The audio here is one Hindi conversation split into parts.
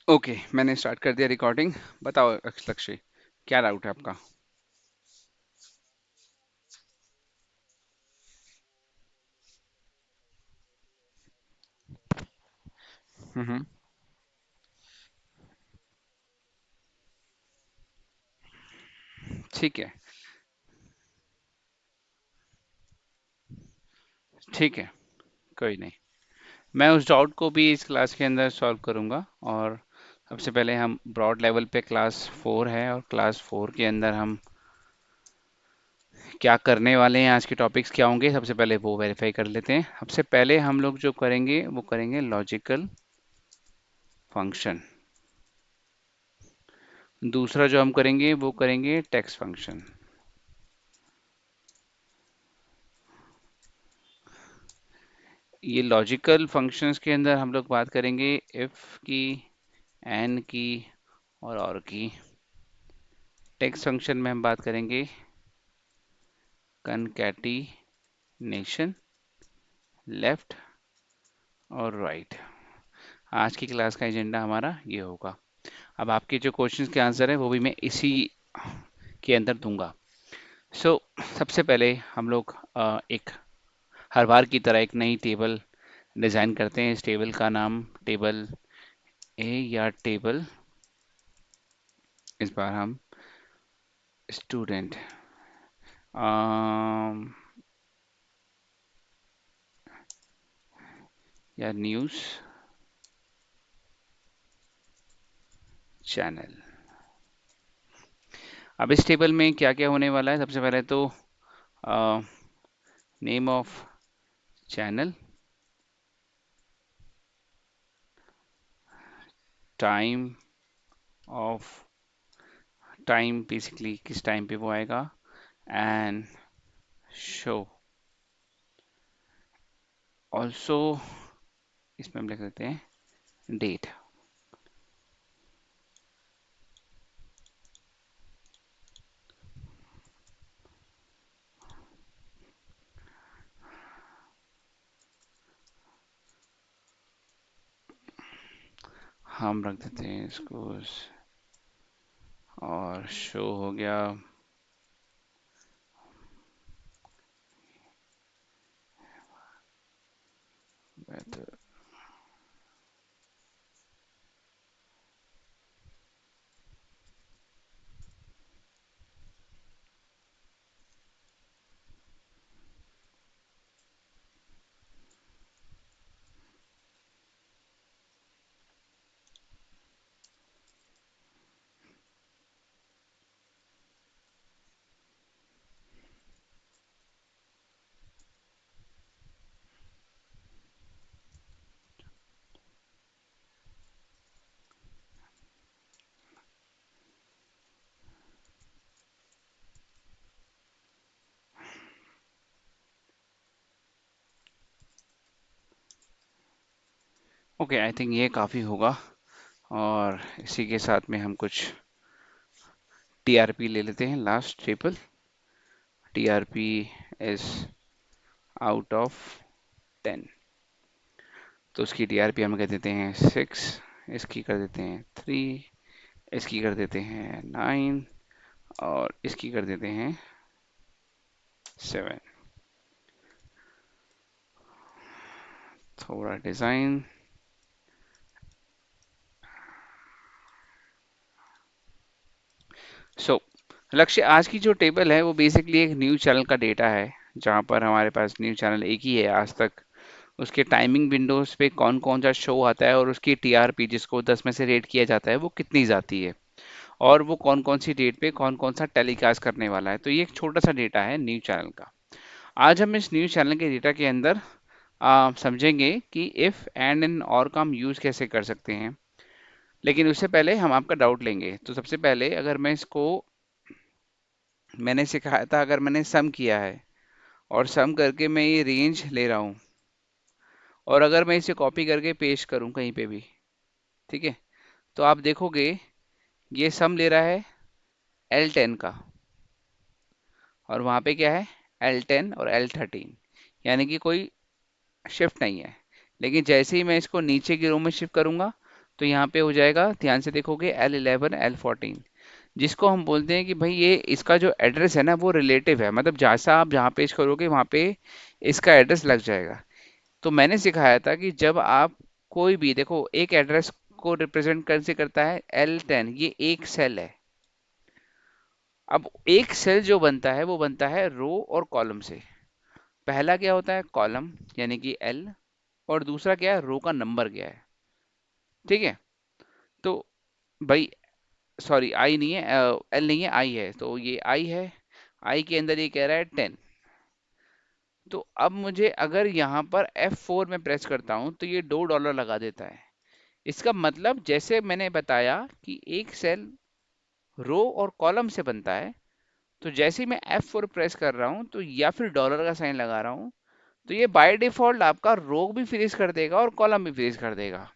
ओके, मैंने स्टार्ट कर दिया रिकॉर्डिंग। बताओ लक्ष्य, क्या डाउट है आपका? हम्म। ठीक है। ठीक है, कोई नहीं। मैं उस डाउट को भी इस क्लास के अंदर सॉल्व करूंगा। और सबसे पहले हम ब्रॉड लेवल पे क्लास 4 है, और क्लास 4 के अंदर हम क्या करने वाले हैं, आज के टॉपिक्स क्या होंगे, सबसे पहले वो वेरीफाई कर लेते हैं। सबसे पहले हम लोग जो करेंगे वो करेंगे लॉजिकल फंक्शन। दूसरा जो हम करेंगे वो करेंगे टेक्स्ट फंक्शन। ये लॉजिकल फंक्शंस के अंदर हम लोग बात करेंगे इफ की, एन की और की। टेक्स्ट फंक्शन में हम बात करेंगे कनकैटिनेशन, लेफ्ट और राइट। आज की क्लास का एजेंडा हमारा ये होगा। अब आपके जो क्वेश्चंस के आंसर है वो भी मैं इसी के अंदर दूंगा। सबसे पहले हम लोग एक हर बार की तरह एक नई टेबल डिज़ाइन करते हैं। इस टेबल का नाम टेबल ए या टेबल, इस बार हम स्टूडेंट या न्यूज़ चैनल। अब इस टेबल में क्या क्या होने वाला है, सबसे पहले तो name of channel, time of, time basically किस टाइम पे वो आएगा, एंड शो ऑल्सो। इसमें हम लिख देते हैं डेट। हम रख देते हैं इसको और शो हो गया weather। ओके, आई थिंक ये काफ़ी होगा। और इसी के साथ में हम कुछ टीआरपी ले लेते हैं। Last triple TRP is out of 10, तो उसकी टीआरपी हम कह देते हैं 6, इसकी कर देते हैं 3, इसकी कर देते हैं 9 और इसकी कर देते हैं 7। थोड़ा डिज़ाइन। सो लक्ष्य, आज की जो टेबल है वो बेसिकली एक न्यूज़ चैनल का डेटा है, जहाँ पर हमारे पास न्यूज़ चैनल एक ही है आज तक। उसके टाइमिंग विंडोज पे कौन कौन सा शो आता है और उसकी टीआरपी, जिसको 10 में से रेट किया जाता है, वो कितनी जाती है, और वो कौन कौन सी डेट पे कौन कौन सा टेलीकास्ट करने वाला है। तो ये एक छोटा सा डेटा है न्यूज़ चैनल का। आज हम इस न्यूज़ चैनल के डेटा के अंदर समझेंगे कि इफ एंड एंड और का हम यूज़ कैसे कर सकते हैं। लेकिन उससे पहले हम आपका डाउट लेंगे। तो सबसे पहले अगर मैं इसको, मैंने सिखाया था, अगर मैंने सम किया है और सम करके मैं ये रेंज ले रहा हूँ, और अगर मैं इसे कॉपी करके पेस्ट करूँ कहीं पे भी, ठीक है, तो आप देखोगे ये सम ले रहा है L10 का, और वहाँ पे क्या है, L10 और L13, यानी कि कोई शिफ्ट नहीं है। लेकिन जैसे ही मैं इसको नीचे की रो में शिफ्ट करूंगा, तो यहाँ पे हो जाएगा, ध्यान से देखोगे, L11 L14, जिसको हम बोलते हैं कि भाई ये इसका जो एड्रेस है ना वो रिलेटिव है, मतलब जैसा आप जहाँ पेश करोगे वहाँ पे इसका एड्रेस लग जाएगा। तो मैंने सिखाया था कि जब आप कोई भी देखो, एक एड्रेस को रिप्रेजेंट कैसे करता है, L10, ये एक सेल है। अब एक सेल जो बनता है वो बनता है रो और कॉलम से। पहला क्या होता है, कॉलम, यानी कि L, और दूसरा क्या है, रो का नंबर क्या है। ठीक है। तो भाई, सॉरी, आई नहीं है, एल नहीं है, आई है, तो ये आई है। आई के अंदर ये कह रहा है 10। तो अब मुझे अगर यहाँ पर F4 में प्रेस करता हूँ तो ये $2 लगा देता है। इसका मतलब जैसे मैंने बताया कि एक सेल रो और कॉलम से बनता है, तो जैसे ही मैं F4 प्रेस कर रहा हूँ तो या फिर डॉलर का साइन लगा रहा हूँ, तो ये बाय डिफॉल्ट आपका रो भी फ्रीज कर देगा और कॉलम भी फ्रीज कर देगा।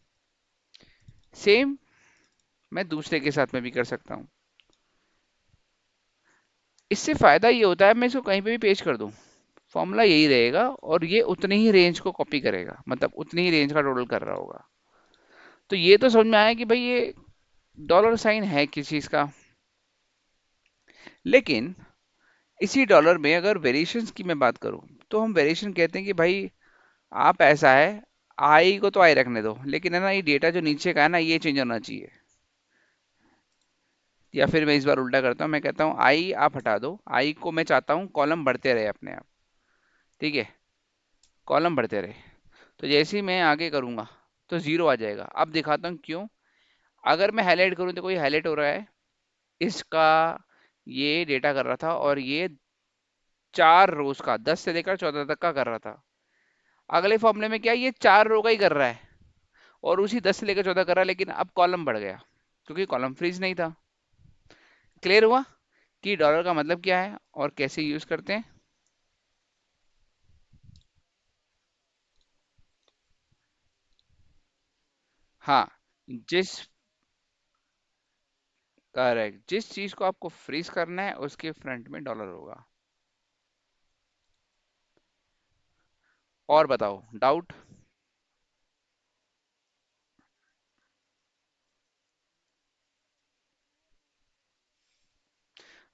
सेम मैं दूसरे के साथ में भी कर सकता हूँ। इससे फायदा ये होता है, मैं इसको कहीं पे भी पेश कर दूं, फॉर्मूला यही रहेगा और ये उतनी ही रेंज को कॉपी करेगा, मतलब उतनी ही रेंज का टोटल कर रहा होगा। तो ये तो समझ में आया कि भाई ये डॉलर साइन है किस चीज का। लेकिन इसी डॉलर में अगर वेरिएशंस की मैं बात करूं, तो हम वेरिएशन कहते हैं कि भाई आप ऐसा है, आई को तो आई रखने दो, लेकिन है ना, ये डेटा जो नीचे का है ना ये चेंज होना चाहिए। या फिर मैं इस बार उल्टा करता हूँ, मैं कहता हूँ आई आप हटा दो, आई को मैं चाहता हूँ कॉलम बढ़ते रहे अपने आप। ठीक है, कॉलम बढ़ते रहे। तो जैसे ही मैं आगे करूंगा तो जीरो आ जाएगा। अब दिखाता हूँ क्यों। अगर मैं हाईलाइट करूँ, तो कोई हाईलाइट हो रहा है, इसका ये डेटा कर रहा था और ये 4 रोज का 10 से लेकर 14 तक का कर रहा था। अगले फॉर्मूले में क्या है, ये 4 रो का ही कर रहा है और उसी 10 से लेकर 14 कर रहा है, लेकिन अब कॉलम बढ़ गया क्योंकि कॉलम फ्रीज नहीं था। क्लियर हुआ कि डॉलर का मतलब क्या है और कैसे यूज करते हैं। हाँ, जिस करेक्ट, जिस चीज को आपको फ्रीज करना है उसके फ्रंट में डॉलर होगा। और बताओ डाउट।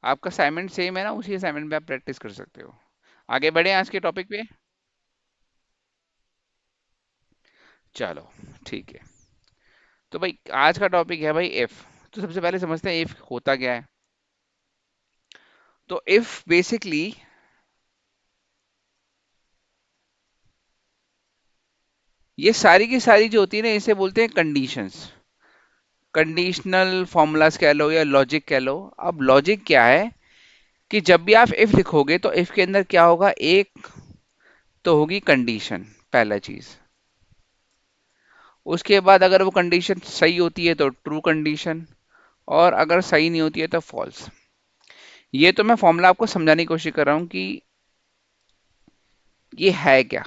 आपका असाइनमेंट सेम है ना, उसी असाइनमेंट पे आप प्रैक्टिस कर सकते हो। आगे बढ़े आज के टॉपिक पे। चलो, ठीक है। तो भाई आज का टॉपिक है भाई इफ। तो सबसे पहले समझते हैं इफ होता क्या है। तो इफ बेसिकली ये सारी की सारी जो होती है ना, इसे बोलते हैं कंडीशंस। कंडीशनल फॉर्मूलाज कह लो या लॉजिक कह लो। अब लॉजिक क्या है कि जब भी आप इफ लिखोगे तो इफ के अंदर क्या होगा, एक तो होगी कंडीशन, पहला चीज। उसके बाद अगर वो कंडीशन सही होती है तो ट्रू कंडीशन, और अगर सही नहीं होती है तो फॉल्स। ये तो मैं फॉर्मूला आपको समझाने की कोशिश कर रहा हूँ कि ये है क्या।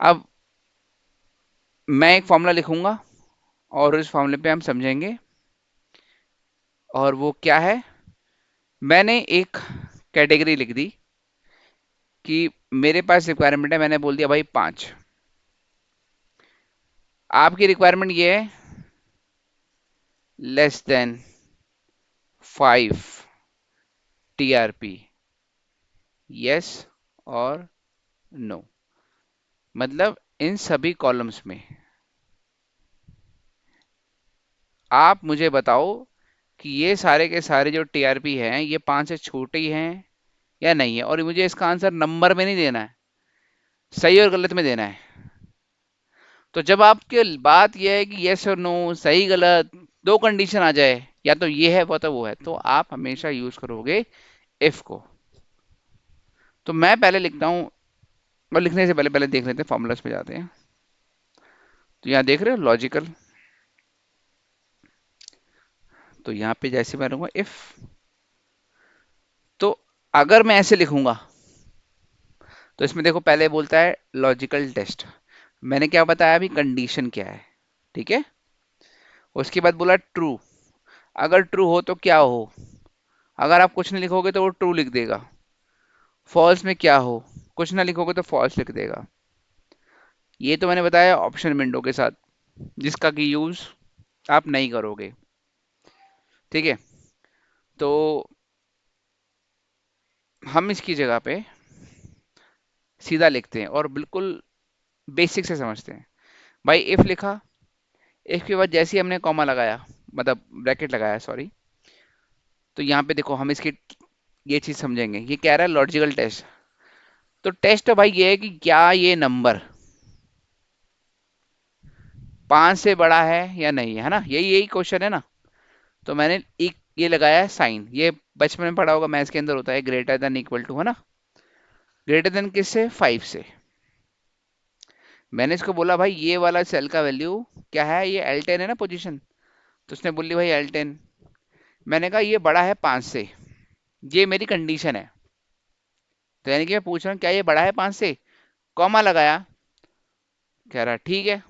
अब मैं एक फॉर्मूला लिखूंगा और उस फॉर्मूले पे हम समझेंगे, और वो क्या है। मैंने एक कैटेगरी लिख दी कि मेरे पास रिक्वायरमेंट है, मैंने बोल दिया भाई 5। आपकी रिक्वायरमेंट ये है <<5 TRP, यस और नो। मतलब इन सभी कॉलम्स में आप मुझे बताओ कि ये सारे के सारे जो टीआरपी हैं ये 5 से छोटे ही हैं या नहीं है, और मुझे इसका आंसर नंबर में नहीं देना है, सही और गलत में देना है। तो जब आपके बात यह है कि यस और नो, सही गलत, दो कंडीशन आ जाए, या तो ये है वो तो वो है, तो आप हमेशा यूज करोगे इफ को। तो मैं पहले लिखता हूँ, और लिखने से पहले पहले देख लेते हैं, फॉर्मूलाज पे जाते हैं। तो यहाँ देख रहे हो लॉजिकल। तो यहाँ पे जैसे मैं लूंगा इफ, तो अगर मैं ऐसे लिखूंगा तो इसमें देखो पहले बोलता है लॉजिकल टेस्ट। मैंने क्या बताया अभी, कंडीशन क्या है। ठीक है। उसके बाद बोला ट्रू। अगर ट्रू हो तो क्या हो, अगर आप कुछ नहीं लिखोगे तो वो ट्रू लिख देगा। फॉल्स में क्या हो, कुछ ना लिखोगे तो फॉल्स लिख देगा। ये तो मैंने बताया ऑप्शन विंडो के साथ, जिसका कि यूज आप नहीं करोगे। ठीक है, तो हम इसकी जगह पे सीधा लिखते हैं और बिल्कुल बेसिक से समझते हैं। भाई इफ लिखा, इफ के बाद जैसे ही हमने कॉमा लगाया, मतलब ब्रैकेट लगाया सॉरी, तो यहाँ पे देखो हम इसकी ये चीज समझेंगे। ये कह रहा है लॉजिकल टेस्ट, तो टेस्ट तो भाई ये है कि क्या ये नंबर 5 से बड़ा है या नहीं है ना, यही यही क्वेश्चन है ना। तो मैंने एक ये लगाया है साइन, ये बचपन में पढ़ा होगा, मैथ्स के अंदर होता है ग्रेटर देन इक्वल टू, है ना। ग्रेटर देन किससे, 5 से। मैंने इसको बोला भाई ये वाला सेल का वैल्यू क्या है, ये L10 है ना पोजीशन, तो उसने बोली भाई L10। मैंने कहा ये बड़ा है 5 से, ये मेरी कंडीशन है। तो यानी कि मैं पूछ रहा हूँ क्या ये बड़ा है 5 से, कॉमा लगाया, कह रहा ठीक है।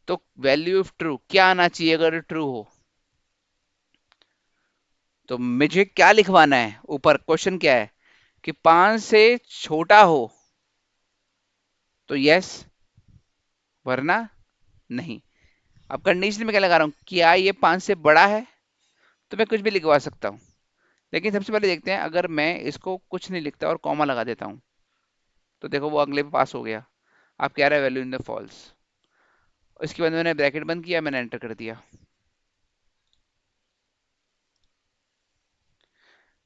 तो वैल्यू ऑफ ट्रू क्या आना चाहिए अगर ट्रू हो, तो मुझे क्या लिखवाना है ऊपर, क्वेश्चन क्या है कि 5 से छोटा हो तो यस, वरना नहीं। अब कंडीशन में क्या लगा रहा हूँ, क्या ये 5 से बड़ा है, तो मैं कुछ भी लिखवा सकता हूँ। लेकिन सबसे पहले देखते हैं, अगर मैं इसको कुछ नहीं लिखता और कॉमा लगा देता हूँ, तो देखो वो अगले पे पास हो गया। आप कह रहे हैं वैल्यू इन द फॉल्स। उसके बाद मैंने ब्रैकेट बंद किया, मैंने एंटर कर दिया।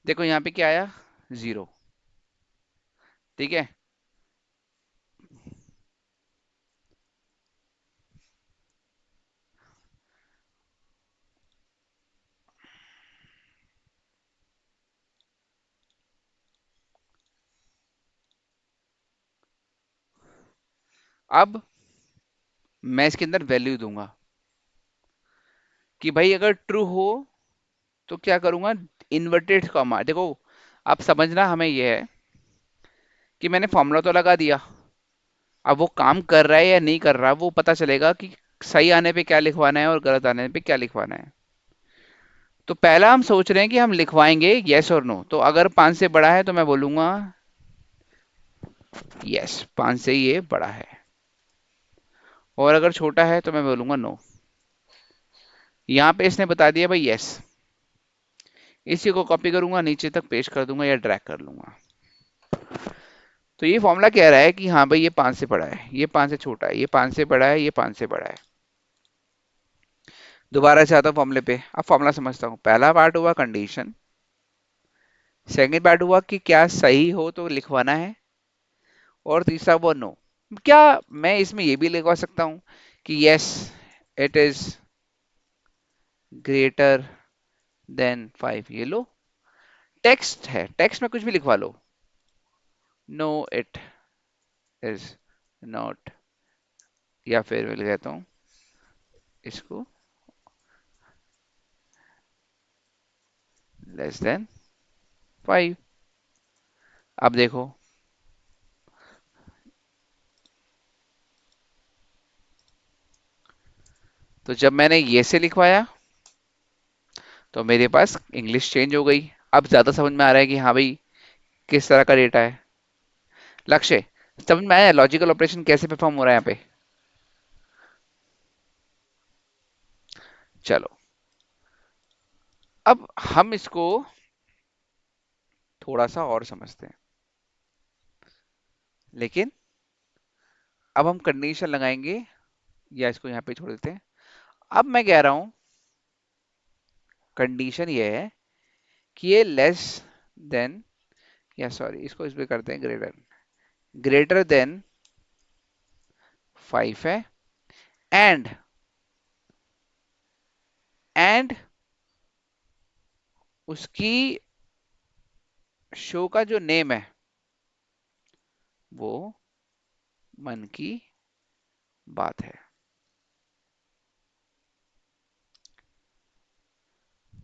देखो यहाँ पे क्या आया, 0। ठीक है, अब मैं इसके अंदर वैल्यू दूंगा कि भाई अगर ट्रू हो तो क्या करूंगा, इन्वर्टेड कॉमा। देखो आप समझना हमें यह है कि मैंने फॉर्मूला तो लगा दिया, अब वो काम कर रहा है या नहीं कर रहा वो पता चलेगा कि सही आने पे क्या लिखवाना है और गलत आने पे क्या लिखवाना है। तो पहला हम सोच रहे हैं कि हम लिखवाएंगे यस और नो। तो अगर 5 से बड़ा है तो मैं बोलूंगा यस, 5 से ये बड़ा है, और अगर छोटा है तो मैं बोलूंगा नो। यहाँ पे इसने बता दिया भाई यस, इसी को कॉपी करूंगा नीचे तक पेस्ट कर दूंगा या ड्रैग कर लूंगा। तो ये फॉर्मूला कह रहा है कि हाँ भाई ये 5 से बड़ा है, ये 5 से छोटा है, ये 5 से बड़ा है, ये 5 से बड़ा है। दोबारा से आता हूँ फॉर्मूले पे, अब फॉर्मूला समझता हूँ। पहला पार्ट हुआ कंडीशन, सेकंड पार्ट हुआ कि क्या सही हो तो लिखवाना है, और तीसरा हुआ नो। क्या मैं इसमें ये भी लिखवा सकता हूँ कि yes it is greater than 5, ये लो टेक्स्ट है, टेक्स्ट में कुछ भी लिखवा लो। नो इट इज नॉट, या फिर मैं कहता हूँ इसको लेस देन 5। अब देखो, तो जब मैंने ये से लिखवाया तो मेरे पास इंग्लिश चेंज हो गई। अब ज्यादा समझ में आ रहा है कि हाँ भाई किस तरह का डेटा है। लक्ष्य समझ में आया, लॉजिकल ऑपरेशन कैसे परफॉर्म हो रहा है यहाँ पे। चलो अब हम इसको थोड़ा सा और समझते हैं, लेकिन अब हम कंडीशन लगाएंगे, या इसको यहाँ पे छोड़ देते हैं। अब मैं कह रहा हूं कंडीशन ये है कि ये लेस देन, या सॉरी इसको इस पे करते हैं ग्रेटर, ग्रेटर देन 5 है। एंड एंड उसकी शो का जो नेम है वो मन की बात है।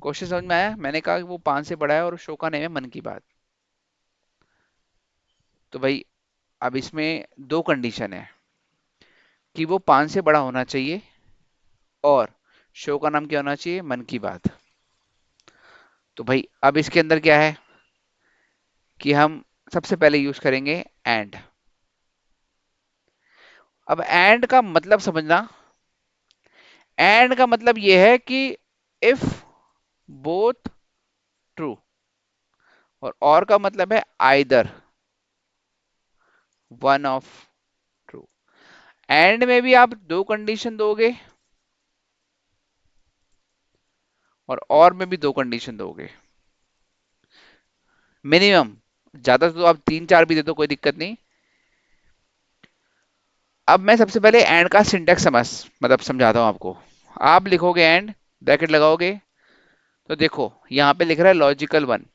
क्वेश्चन समझ में आया, मैंने कहा कि वो 5 से बड़ा है और शो का नेम है मन की बात। तो भाई अब इसमें दो कंडीशन है कि वो 5 से बड़ा होना चाहिए और शो का नाम क्या होना चाहिए, मन की बात। तो भाई अब इसके अंदर क्या है कि हम सबसे पहले यूज करेंगे एंड। अब एंड का मतलब समझना, एंड का मतलब यह है कि इफ बोथ ट्रू, और का मतलब है either one of true. And में भी आप दो कंडीशन दोगे और में भी दो कंडीशन दोगे मिनिमम। ज्यादा तो आप तीन चार भी दे दो, कोई दिक्कत नहीं। अब मैं सबसे पहले एंड का सिंटेक्स मतलब समझाता हूं आपको। आप लिखोगे एंड, ब्रैकेट लगाओगे, तो देखो यहाँ पे लिख रहा है लॉजिकल वन,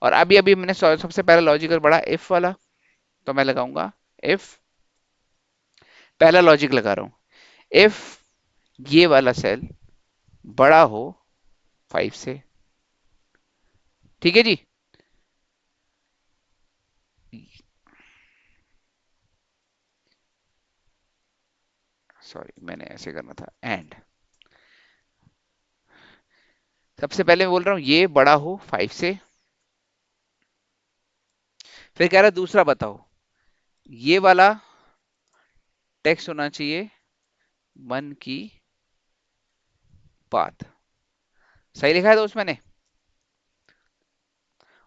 और अभी अभी मैंने सबसे पहला लॉजिकल पढ़ा इफ वाला, तो मैं लगाऊंगा इफ, पहला लॉजिक लगा रहा हूं, इफ ये वाला सेल बड़ा हो 5 से। ठीक है जी। सॉरी, मैंने ऐसे करना था एंड। सबसे पहले मैं बोल रहा हूं ये बड़ा हो 5 से। फिर कह रहा है दूसरा बताओ, ये वाला टेक्स्ट होना चाहिए मन की बात। सही लिखा है दोस्त मैंने,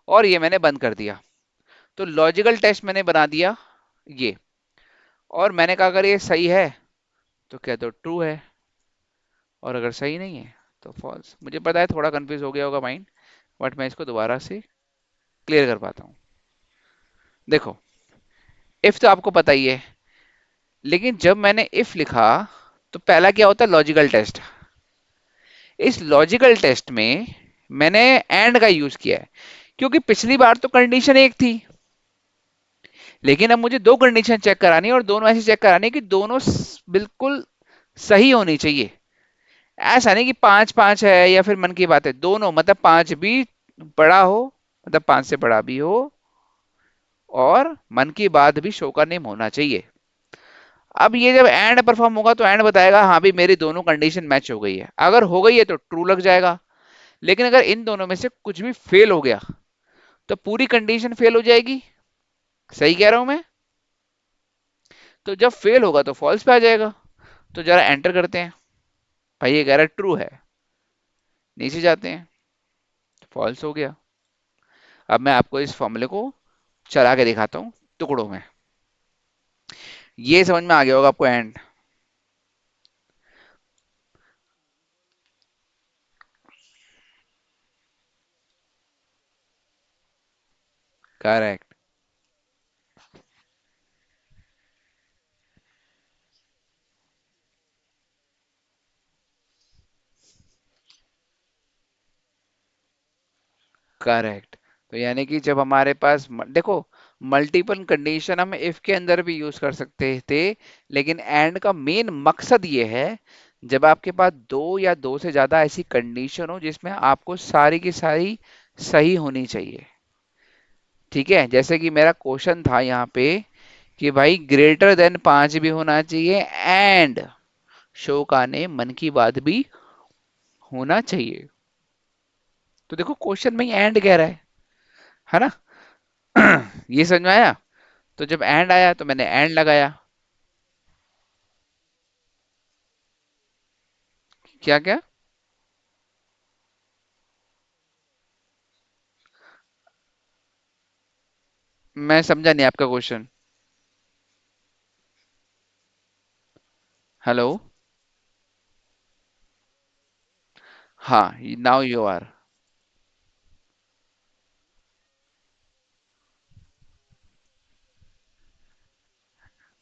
और ये मैंने बंद कर दिया। तो लॉजिकल टेस्ट मैंने बना दिया ये, और मैंने कहा अगर ये सही है तो क्या तो ट्रू है, और अगर सही नहीं है तो फॉल्स। मुझे पता है थोड़ा कंफ्यूज हो गया होगा माइंड, बट मैं इसको दोबारा से क्लियर कर पाता हूँ। देखो, इफ तो आपको पता ही है, लेकिन जब मैंने इफ लिखा तो पहला क्या होता है, लॉजिकल टेस्ट। इस लॉजिकल टेस्ट में मैंने एंड का यूज किया है, क्योंकि पिछली बार तो कंडीशन एक थी, लेकिन अब मुझे दो कंडीशन चेक करानी है, और दोनों ऐसे चेक करानी है कि दोनों बिल्कुल सही होनी चाहिए। ऐसा नहीं कि पांच पांच है या फिर मन की बात है, दोनों मतलब पांच भी बड़ा हो, मतलब पांच से बड़ा भी हो, और मन की बात भी शो का नेम होना चाहिए। अब ये जब एंड परफॉर्म होगा तो एंड बताएगा हाँ भी मेरी दोनों कंडीशन मैच हो गई है। अगर हो गई है तो ट्रू लग जाएगा, लेकिन अगर इन दोनों में से कुछ भी फेल हो गया तो पूरी कंडीशन फेल हो जाएगी। सही कह रहा हूं मैं? तो जब फेल होगा तो फॉल्स पे आ जाएगा। तो जरा एंटर करते हैं, भाई ये कह रहा है ट्रू है, नीचे जाते हैं, फॉल्स हो गया। अब मैं आपको इस फॉर्मूले को चला के दिखाता हूँ टुकड़ों में। ये समझ में आ गया होगा आपको एंड। करेक्ट। करेक्ट। तो यानी कि जब हमारे पास देखो, मल्टीपल कंडीशन हम इफ के अंदर भी यूज कर सकते थे, लेकिन एंड का मेन मकसद ये है जब आपके पास दो या दो से ज्यादा ऐसी कंडीशन हो जिसमें आपको सारी की सारी सही होनी चाहिए। ठीक है, जैसे कि मेरा क्वेश्चन था यहाँ पे कि भाई ग्रेटर देन पांच भी होना चाहिए, एंड शो का ने मन की बात भी होना चाहिए। तो देखो क्वेश्चन में ही एंड कह रहा है ना? ये समझ में आया? तो जब एंड आया तो मैंने एंड लगाया। क्या क्या? मैं समझा नहीं आपका क्वेश्चन। हेलो। हाँ, नाउ यू आर।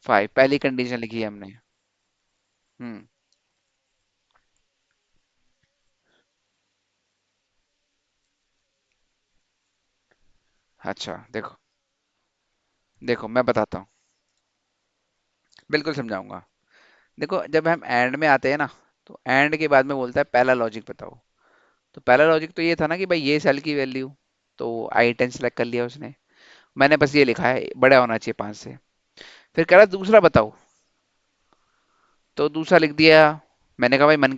फाइव पहली कंडीशन लिखी है हमने। हम्म। अच्छा देखो, देखो मैं बताता हूँ, बिल्कुल समझाऊंगा। देखो जब हम एंड में आते हैं ना, तो एंड के बाद में बोलता है पहला लॉजिक बताओ। तो पहला लॉजिक तो ये था ना कि भाई ये सेल की वैल्यू, तो आई 10 सेलेक्ट कर लिया उसने। मैंने बस ये लिखा है बड़ा होना चाहिए पांच से। फिर कह रहा दूसरा बताओ, तो दूसरा लिख दिया। मैंने कहा भाई मन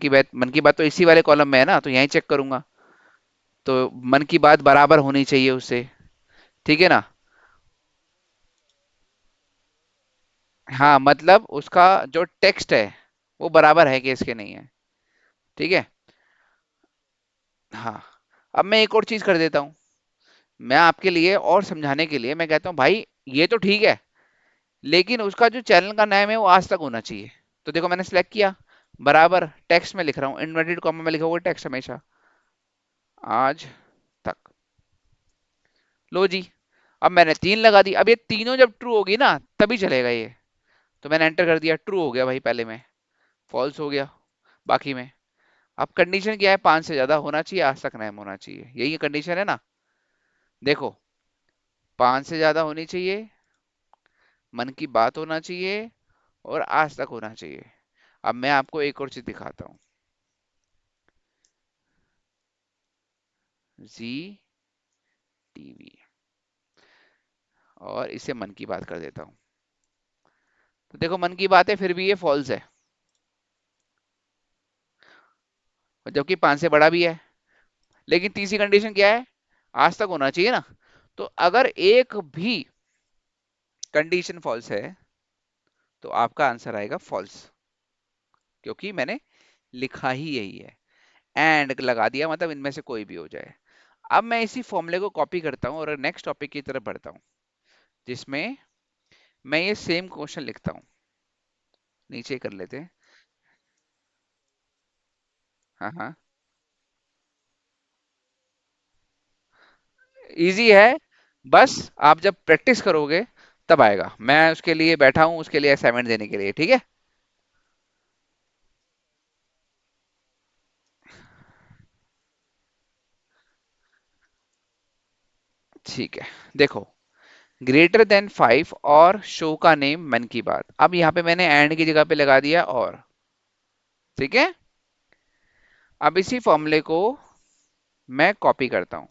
की बात तो इसी वाले कॉलम में है ना, तो यहीं चेक करूंगा। तो मन की बात बराबर होनी चाहिए उससे। ठीक है ना? हाँ मतलब उसका जो टेक्स्ट है वो बराबर है कि इसके नहीं है। ठीक है। हाँ। अब मैं एक और चीज कर देता हूँ। मैं आपके लिए और समझाने के लिए मैं कहता हूँ भाई ये तो ठीक है, लेकिन उसका जो चैनल का नाम है वो आज तक होना चाहिए। तो देखो मैंने सेलेक्ट किया, बराबर टेक्स्ट में लिख रहा हूँ, इन्वर्टेड कॉमा में लिखा हुआ टेक्स्ट हमेशा, आज तक। लो जी। अब मैंने 3 लगा दी, अब ये तीनों जब ट्रू होगी ना तभी चलेगा ये। तो मैंने एंटर कर दिया, ट्रू हो गया भाई पहले में, फॉल्स हो गया बाकी में। अब कंडीशन क्या है, 5 से ज्यादा होना चाहिए, आज तक नाम होना चाहिए, यही कंडीशन है ना। देखो, 5 से ज्यादा होनी चाहिए, मन की बात होना चाहिए, और आज तक होना चाहिए। अब मैं आपको एक और चीज दिखाता हूँ। जी टीवी, और इसे मन की बात कर देता हूँ। तो देखो मन की बात है फिर भी ये फॉल्स है, और जबकि 5 से बड़ा भी है। लेकिन तीसरी कंडीशन क्या है, आज तक होना चाहिए ना। तो अगर एक भी कंडीशन फॉल्स है तो आपका आंसर आएगा फॉल्स, क्योंकि मैंने लिखा ही यही है। एंड लगा दिया, मतलब इनमें से कोई भी हो जाए। अब मैं इसी फॉर्मूले को कॉपी करता हूँ और नेक्स्ट टॉपिक की तरफ बढ़ता हूँ, जिसमें मैं ये सेम क्वेश्चन लिखता हूँ। नीचे कर लेते हैं। हाँ, इजी है, बस आप जब प्रैक्टिस करोगे तब आएगा। मैं उसके लिए बैठा हूँ, उसके लिए असाइनमेंट देने के लिए, ठीक है। ठीक है। देखो, ग्रेटर देन 5 और शो का नेम मन की बात। अब यहाँ पे मैंने एंड की जगह पे लगा दिया और। ठीक है। अब इसी फॉर्मूले को मैं कॉपी करता हूँ।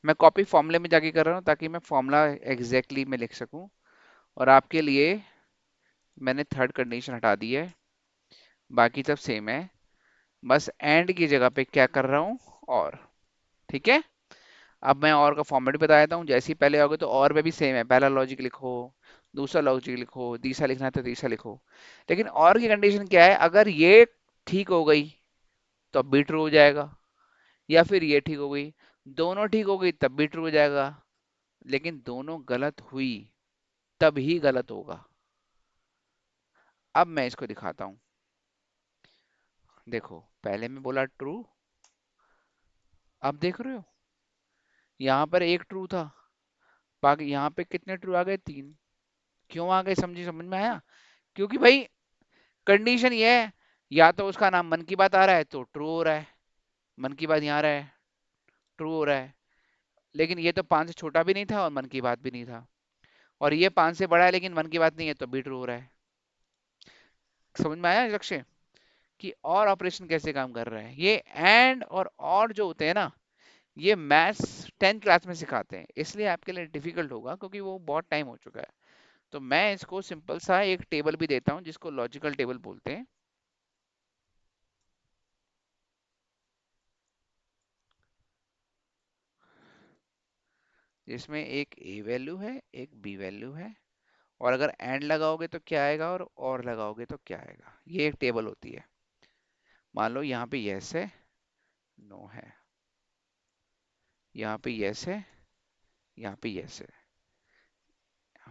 मैं कॉपी फॉर्मूले में जाके कर रहा हूँ ताकि मैं फॉर्मूला एग्जैक्टली में लिख सकूं। और आपके लिए मैंने थर्ड कंडीशन हटा दी है, बाकी सब सेम है। बस एंड की जगह पे क्या कर रहा हूँ, और। ठीक है। अब मैं और का फॉर्मेट बता देता हूँ। जैसे ही पहले आओगे तो और में भी सेम है, पहला लॉजिक लिखो, दूसरा लॉजिक लिखो, तीसरा लिखना है तो तीसरा लिखो। लेकिन और की कंडीशन क्या है, अगर ये ठीक हो गई तो अब भी ट्रू हो जाएगा, या फिर ये ठीक हो गई, दोनों ठीक हो गई तब भी ट्रू हो जाएगा, लेकिन दोनों गलत हुई तब ही गलत होगा। अब मैं इसको दिखाता हूँ। देखो पहले मैं बोला ट्रू, अब देख रहे हो यहाँ पर एक ट्रू था, बाकी यहाँ पे कितने ट्रू आ गए, 3। क्यों आ गए, समझ में आया। क्योंकि भाई कंडीशन ये है, या तो उसका नाम मन की बात आ रहा है तो ट्रू हो रहा है, मन की बात यहाँ आ रहा है, ट्रू हो रहा है। लेकिन ये तो 5 से छोटा भी नहीं था और मन की बात भी नहीं था, और ये 5 से बड़ा है लेकिन मन की बात नहीं है तो भी ट्रू हो रहा है। समझ में आया लक्ष्य, कि और ऑपरेशन कैसे काम कर रहा है। ये एंड और जो होते हैं ना, ये मैथ्स 10th क्लास में सिखाते हैं, इसलिए आपके लिए डिफिकल्ट होगा क्योंकि वो बहुत टाइम हो चुका है। तो मैं इसको सिंपल सा एक टेबल भी देता हूँ जिसको लॉजिकल टेबल बोलते हैं। जिसमें एक ए वैल्यू है, एक बी वैल्यू है, और अगर एंड लगाओगे तो क्या आएगा, और लगाओगे तो क्या आएगा, ये एक टेबल होती है। मान लो यहाँ पे यस है, नो है, यहाँ पे यस है, यहाँ पे यस है,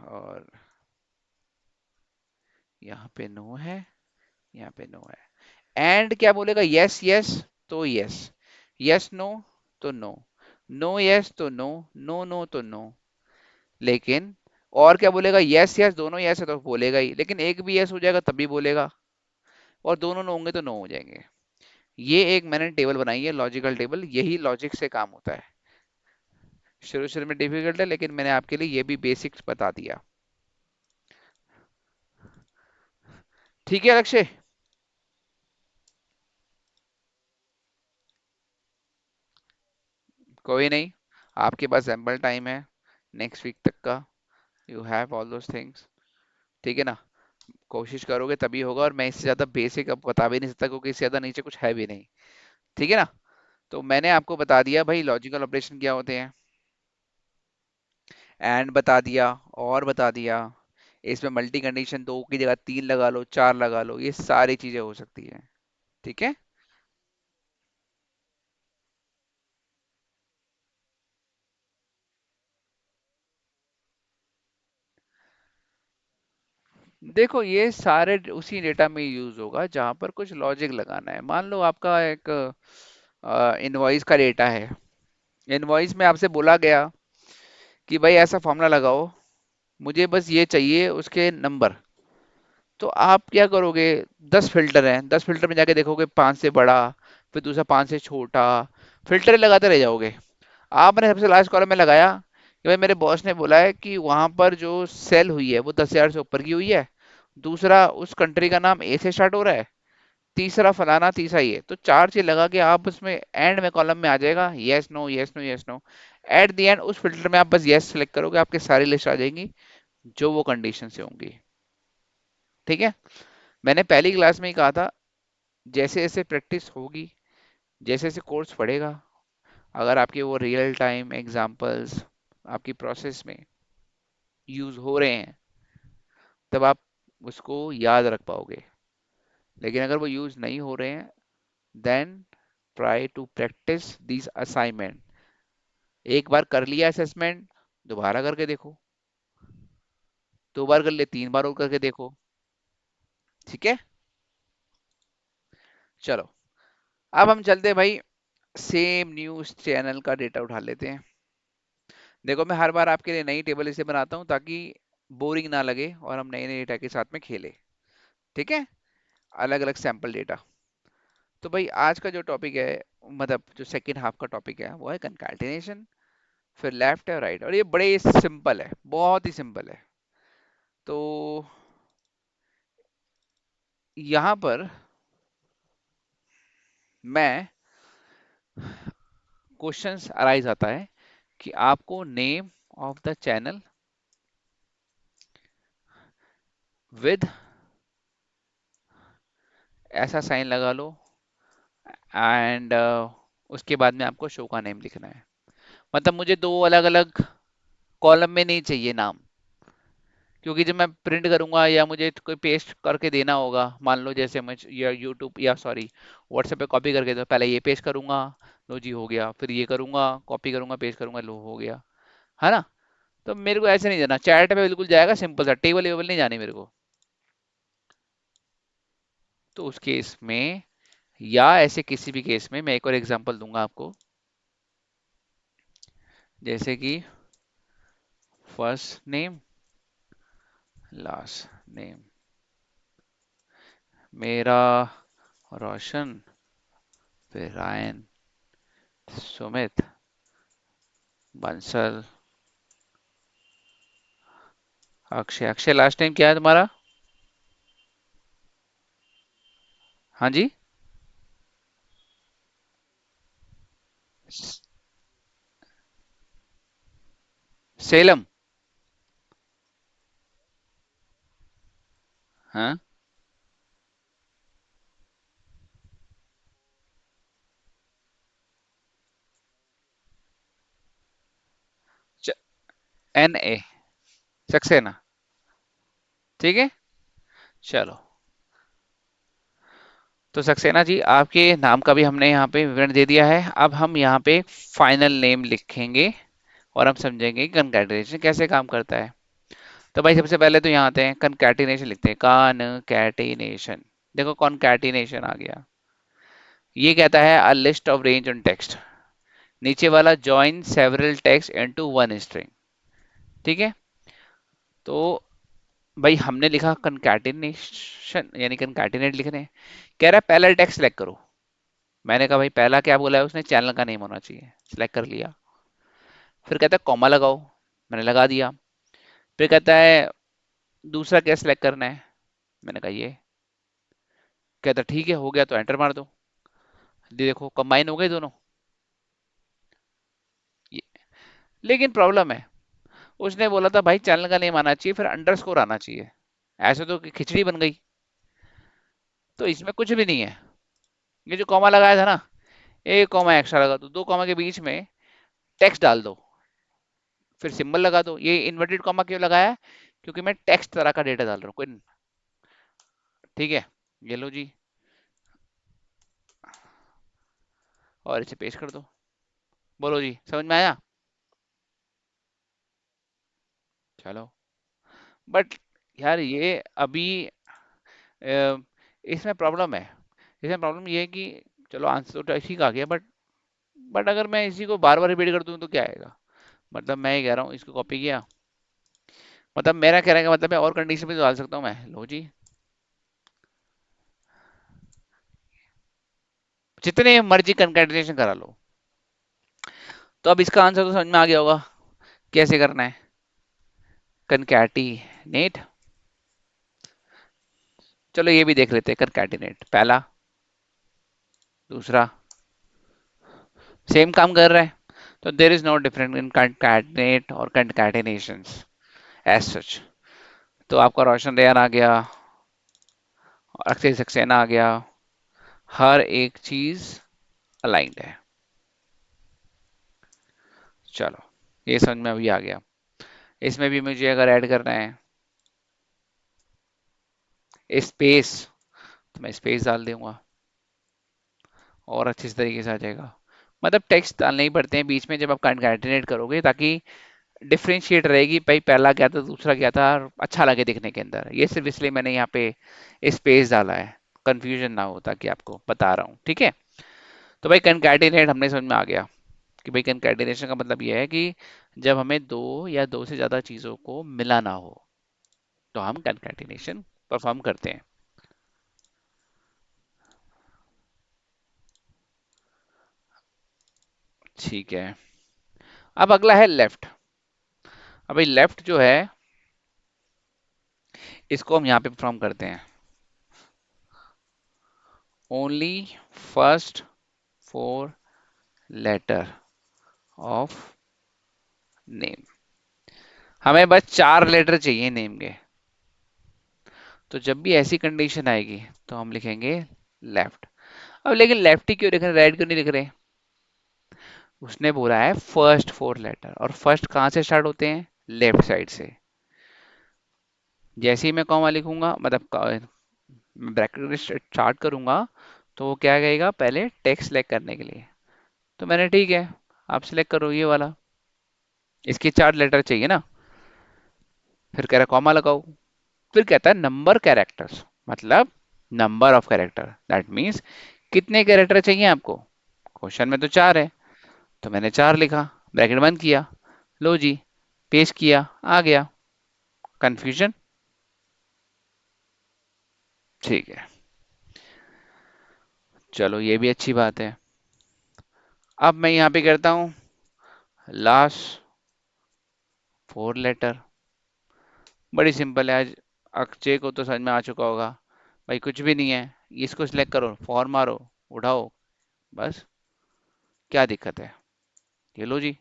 और यहाँ पे नो है, यहाँ पे नो है। एंड क्या बोलेगा, यस यस तो यस, यस नो तो नो, नो यस तो नो, नो नो तो नो। लेकिन और क्या बोलेगा, यस यस, दोनों यस है तो बोलेगा ही, लेकिन एक भी यस हो जाएगा तब भी बोलेगा, और दोनों नो होंगे तो नो हो जाएंगे। ये एक मैंने टेबल बनाई है, लॉजिकल टेबल, यही लॉजिक से काम होता है। शुरू शुरू में डिफिकल्ट है लेकिन मैंने आपके लिए ये भी बेसिक्स बता दिया। ठीक है अक्षय। कोई नहीं, आपके पास एम्पल टाइम है नेक्स्ट वीक तक का, you have all those things. ठीक है ना। कोशिश करोगे तभी होगा, और मैं इससे ज्यादा बेसिक अब बता भी नहीं सकता क्योंकि इससे ज्यादा नीचे कुछ है भी नहीं। ठीक है ना। तो मैंने आपको बता दिया भाई लॉजिकल ऑपरेशन क्या होते हैं, एंड बता दिया, और बता दिया, इसमें मल्टी कंडीशन दो की जगह तीन लगा लो, चार लगा लो, ये सारी चीजें हो सकती है। ठीक है। देखो ये सारे उसी डेटा में यूज होगा जहां पर कुछ लॉजिक लगाना है। मान लो आपका एक इनवॉइस का डेटा है। इनवॉइस में आपसे बोला गया कि भाई ऐसा फॉर्मूला लगाओ, मुझे बस ये चाहिए उसके नंबर। तो आप क्या करोगे? 10 फिल्टर हैं, 10 फिल्टर में जाके देखोगे पांच से बड़ा, फिर दूसरा पांच से छोटा, फिल्टर लगाते रह जाओगे। आपने सबसे लास्ट कॉलम में लगाया कि भाई मेरे बॉस ने बोला है कि वहां पर जो सेल हुई है वो 10,000 से ऊपर की हुई है, दूसरा उस कंट्री का नाम ए से स्टार्ट हो रहा है, तीसरा फलाना, तीसरा ये। तो चार चीज लगा के आप उसमें एंड में कॉलम में आ जाएगा yes no yes no yes no. At the end उस फिल्टर में आप बस यस सेलेक्ट करोगे, आपकी सारी लिस्ट आ जाएंगी जो वो कंडीशन से होंगी। ठीक है। मैंने पहली क्लास में ही कहा था, जैसे जैसे प्रैक्टिस होगी, जैसे जैसे कोर्स पढ़ेगा, अगर आपके वो रियल टाइम एग्जांपल्स आपकी प्रोसेस में यूज हो रहे हैं, तब आप उसको याद रख पाओगे। लेकिन अगर वो यूज नहीं हो रहे हैं, then try to practise this assignment. एक बार कर लिया असेसमेंट, दोबारा करके देखो, दो बार कर ले, तीन बार और करके देखो। ठीक है। चलो, अब हम चलते हैं भाई, सेम न्यूज चैनल का डेटा उठा लेते हैं। देखो मैं हर बार आपके लिए नई टेबल इसे बनाता हूँ ताकि बोरिंग ना लगे और हम नए नए डेटा के साथ में खेले। ठीक है। अलग अलग सैंपल डेटा। तो भाई आज का जो टॉपिक है, मतलब जो सेकंड हाफ का टॉपिक है, वो है कंकैटिनेशन। फिर लेफ्ट है, राइट, और ये बड़े सिंपल है, बहुत ही सिंपल है। तो यहाँ पर मैं क्वेश्चंस अराइज आता है कि आपको name of the channel with ऐसा साइन लगा लो, एंड उसके बाद में आपको शो का नेम लिखना है। मतलब मुझे दो अलग अलग कॉलम में नहीं चाहिए नाम, क्योंकि जब मैं प्रिंट करूंगा या मुझे कोई पेस्ट करके देना होगा, मान लो जैसे मैं या यूट्यूब या सॉरी व्हाट्सएप पे कॉपी करके, तो पहले ये पेस्ट करूंगा, लो जी हो गया, फिर ये करूंगा, कॉपी करूंगा, पेस्ट करूंगा, लो हो गया, है ना। तो मेरे को ऐसे नहीं जाना, चैट पे बिल्कुल जाएगा सिंपल सा, टेबल वेबल नहीं जानी मेरे को। तो उस केस में, या ऐसे किसी भी केस में, मैं एक और एग्जांपल दूंगा आपको। जैसे कि फर्स्ट नेम, लास्ट नेम, मेरा रोशन, फिर Ryan, Sumit, Bansal, Akshay. Akshay last name क्या है तुम्हारा? हाँ जी। स- सेलम। हाँ। N A, Saxena. ठीक है। चलो, तो सक्सेना जी आपके नाम का भी हमने यहाँ पे विवरण दे दिया है। अब हम यहाँ पे फाइनल नेम लिखेंगे और हम समझेंगे कि कनकैटिनेशन कैसे काम करता है। तो भाई सबसे पहले तो यहाँ आते हैं, कनकैटिनेशन लिखते हैं, कनकैटिनेशन। देखो कॉन्कैटिनेशन आ गया। ये कहता है a list of range on text. नीचे वाला join several text into one string. ठीक है। तो भाई हमने लिखा कनकैटिनेशन, यानी कनकैटिनेट लिख रहे हैं। कह रहा है पहला टेक्स्ट सेलेक्ट करो। मैंने कहा भाई पहला क्या बोला है उसने? चैनल का नेम होना चाहिए। सिलेक्ट कर लिया। फिर कहता है कॉमा लगाओ। मैंने लगा दिया। फिर कहता है दूसरा क्या सिलेक्ट करना है? मैंने कहा ये। कहता ठीक है हो गया, तो एंटर मार दो। ये देखो कंबाइन हो गए दोनों। ये, लेकिन प्रॉब्लम है, उसने बोला था भाई चैनल का नेम आना चाहिए फिर अंडरस्कोर आना चाहिए। ऐसे तो खिचड़ी बन गई। तो इसमें कुछ भी नहीं है। ये जो कॉमा लगाया था ना, एक कॉमा एक्स्ट्रा लगा दो, दो कॉमा के बीच में टेक्स्ट डाल दो, फिर सिंबल लगा दो। ये इन्वर्टेड कॉमा क्यों लगाया है? क्योंकि मैं टेक्स्ट तरह का डेटा डाल रहा हूँ कोई। ठीक है, ये लो जी, और इसे पेस्ट कर दो। बोलो जी, समझ में आया? चलो, बट यार ये अभी अ, इसमें प्रॉब्लम है। इसमें प्रॉब्लम ये है कि चलो आंसर तो ठीक आ गया, बट अगर मैं इसी को बार बार रिपीट कर दूं तो क्या आएगा? मतलब मैं ये कह रहा हूँ, इसको कॉपी किया, मतलब मेरा कहने का मतलब है और कंडीशन भी तो डाल सकता हूँ मैं। लो जी, जितने मर्जी कंकैटिनेशन करा लो। तो अब इसका आंसर तो समझ में आ गया होगा कैसे करना है। कंकैटिनेट, चलो ये भी देख लेते हैं। कंकैटिनेट पहला, दूसरा, सेम काम कर रहा है। तो there is no different in concatenate और कंकैटिनेशंस एज सच। तो आपका रोशन रेयान आ गया, अक्षय सक्सेना आ गया, हर एक चीज अलाइंड है। चलो, ये समझ में अभी आ गया। इसमें भी मुझे अगर ऐड करना है स्पेस, तो मैं स्पेस डाल दूंगा और अच्छे से तरीके से आ जाएगा। मतलब टेक्स्ट डालने ही पड़ते हैं बीच में जब आप कंकैटिनेट करोगे, ताकि डिफरेंशिएट रहेगी भाई पहला क्या था दूसरा क्या था, और अच्छा लगे दिखने के अंदर। ये सिर्फ इसलिए मैंने यहाँ पे स्पेस डाला है, कंफ्यूजन ना हो, ताकि आपको बता रहा हूँ। ठीक है, तो भाई कंकैटिनेट हमने समझ में आ गया कि भाई कंकैटिनेशन का मतलब यह है कि जब हमें दो या दो से ज्यादा चीजों को मिलाना हो तो हम कंकैटिनेशन परफॉर्म करते हैं। ठीक है, अब अगला है लेफ्ट। अब भाई लेफ्ट जो है, इसको हम यहाँ पे परफॉर्म करते हैं। Only first four letter of name. हमें बस चार लेटर चाहिए नेम के। तो जब भी ऐसी कंडीशन आएगी तो हम लिखेंगे लेफ्ट। अब लेकिन लेफ्ट ही क्यों लिख रहे हैं, राइट क्यों नहीं लिख रहे? उसने बोला है फर्स्ट फोर लेटर, और फर्स्ट कहाँ से स्टार्ट होते हैं? लेफ्ट साइड से। जैसे ही मैं कॉमा लिखूंगा, मतलब ब्रैकेट स्टार्ट करूंगा, तो वो क्या कहेगा पहले टेक्स्ट सेलेक्ट करने के लिए। तो मैंने ठीक है, आप सिलेक्ट करो ये वाला, इसके चार लेटर चाहिए ना। फिर कह रहा कॉमा लगाओ, फिर कहता है नंबर कैरेक्टर्स, मतलब number of character, that means कितने कैरेक्टर चाहिए आपको। क्वेश्चन में तो चार है, तो मैंने चार लिखा, ब्रैकेट बंद किया, लो जी, पेस्ट किया, आ गया। कंफ्यूजन? ठीक है, चलो ये भी अच्छी बात है। अब मैं यहाँ पे करता हूँ लास्ट फोर लेटर। बड़ी सिंपल है आज, अक्षय को तो समझ में आ चुका होगा। भाई कुछ भी नहीं है, इसको सिलेक्ट करो, फॉर मारो, उठाओ, बस। क्या दिक्कत है? ये लो जी,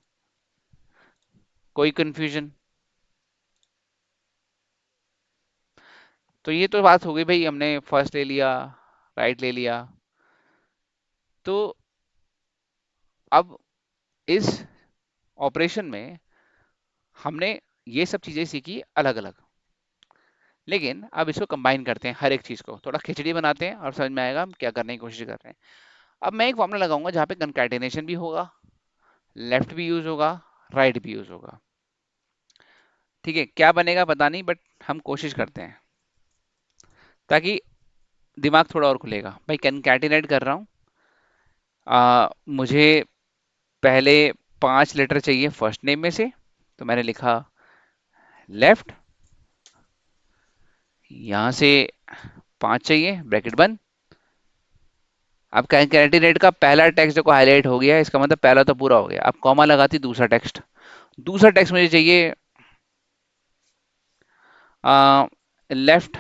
कोई कंफ्यूजन? तो ये तो बात हो गई भाई, हमने फर्स्ट ले लिया, राइट ले लिया। तो अब इस ऑपरेशन में हमने ये सब चीजें सीखी अलग अलग, लेकिन अब इसको कंबाइन करते हैं, हर एक चीज को थोड़ा खिचड़ी बनाते हैं और समझ में आएगा हम क्या करने की कोशिश कर रहे हैं। अब मैं एक फॉर्मूला लगाऊंगा जहाँ पे कंकैटिनेशन भी होगा, लेफ्ट भी यूज होगा, राइट भी यूज होगा। ठीक है, क्या बनेगा पता नहीं, बट हम कोशिश करते हैं ताकि दिमाग थोड़ा और खुलेगा। भाई कंकैटिनेट कर रहा हूँ, मुझे पहले पांच लेटर चाहिए फर्स्ट नेम में से, तो मैंने लिखा लेफ्ट, यहां से पांच चाहिए, ब्रैकेट बंद। अब कैंडिडेट का पहला टेक्स्ट देखो हाईलाइट हो गया है, इसका मतलब पहला तो पूरा हो गया। अब कॉमा लगाती दूसरा टेक्स्ट, दूसरा टेक्स्ट मुझे चाहिए लेफ्ट